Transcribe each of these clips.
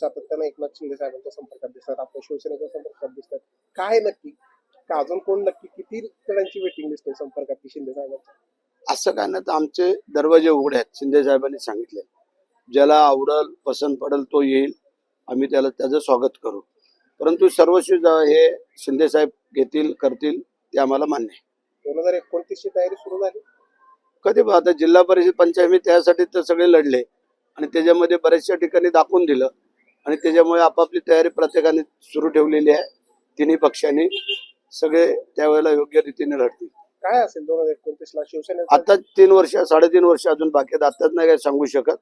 सातत्यानं एकनाथ शिंदे साहेबांच्या संपर्कात दिसतात, आपल्या शिवसेनेच्या संपर्कात दिसतात. काय नक्की का अजून कोण नक्की किती जणांची वेटिंग लिस्ट आहे संपर्कात शिंदे साहेबांच्या? असं काय नाही, तर आमचे दरवाजे उघडे आहेत. शिंदे साहेबांनी सांगितले, ज्याला आवडल पसंत पडेल तो येईल, आम्ही त्याचं स्वागत करू. परंतु सर्वस्वी हे शिंदे साहेब घेतील करतील ते आम्हाला मान्य आहे. 2029 ची तयारी सुरू झाली. कधी आता जिल्हा परिषद पंचायत त्यासाठी तर सगळे लढले आणि त्याच्यामध्ये बऱ्याचशा ठिकाणी दाखवून दिलं आणि त्याच्यामुळे आपापली तयारी प्रत्येकाने सुरू ठेवलेली आहे. तिन्ही पक्षांनी सगळे त्यावेळेला योग्य रीतीने लढतील. काय असेल 2029 ला शिवसेना? आता 3 वर्ष 3.5 वर्ष अजून बाकी आहेत. आताच नाही काय सांगू शकत,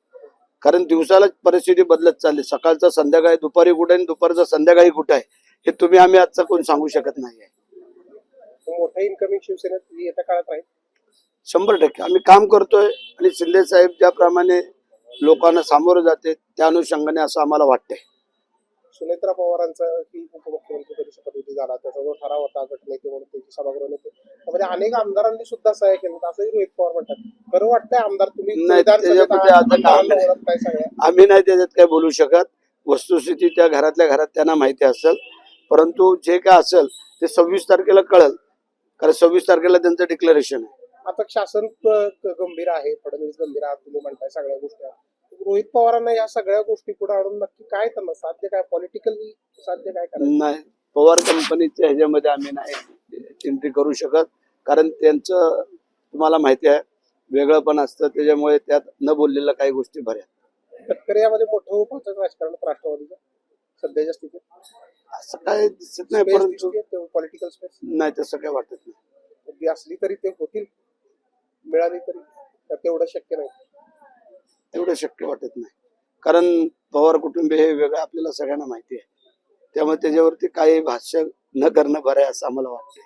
कारण दिवसाला परिस्थिती बदलत चालली. सकाळचं संध्याकाळी दुपारी कुठे आणि दुपारचं संध्याकाळी कुठे आहे हे तुम्ही आम्ही आजचा कोण सांगू शकत नाही. मोठं इन्कमिंग शिवसेनेत येत्या काळात राहील 100%. आम्ही काम करतोय आणि शिंदे साहेब ज्याप्रमाणे लोकांना सामोरं जाते त्या अनुषंगाने असं आम्हाला वाटतंय. सुनेत्रा पवारांचा की उपमुख्यमंत्री शपथविधी झाला, त्याचा जो ठराव होता गटनेते म्हणून त्याची सभागृह नेते, त्यामध्ये अनेक आमदारांनी सुद्धा सह्या केल्या, असंही रोहित पवार म्हणतात. खरं वाटतंय आमदार तुम्ही नाही, त्याच्यामध्ये आम्ही नाही त्याच्यात काय बोलू शकत. वस्तुस्थिती त्या घरातल्या घरात त्यांना माहिती असेल, परंतु जे काय असेल ते 26 तारखेला कळेल, कारण 26 तारखेला त्यांचं डिक्लेरेशन आहे. आता शासन गंभीर आहे, फडणवीस गंभीर आहे तुम्ही म्हणताय सगळ्या गोष्टी. रोहित पवारांना या सगळ्या गोष्टी पुढे आणून नक्की काय त्यांना साध्य, काय पॉलिटिकली साध्य काय करायचं? नाही, पवार कंपनीच्या ह्याच्यामध्ये आम्ही नाही एंट्री करू शकत, कारण त्यांचं तुम्हाला माहिती आहे वेगळं पण असतं, त्याच्यामुळे त्यात न बोललेल्या काही गोष्टी बऱ्या. तटकरे यामध्ये मोठं उपाचं राजकारण राष्ट्रवादीचं सध्याच्या स्थितीत असं काय दिसत नाही, परंतु पॉलिटिकल स्पेस नाही तसं काय वाटत नाही. असली तरी ते होतील, मिळाली तरी तेवढं शक्य नाही. तेवढं शक्य वाटत नाही, कारण पवार कुटुंबीय हे वेगळं आपल्याला सगळ्यांना माहिती आहे. त्यामुळे त्याच्यावरती काही भाष्य न करणं बरं आहे असं आम्हाला वाटतंय.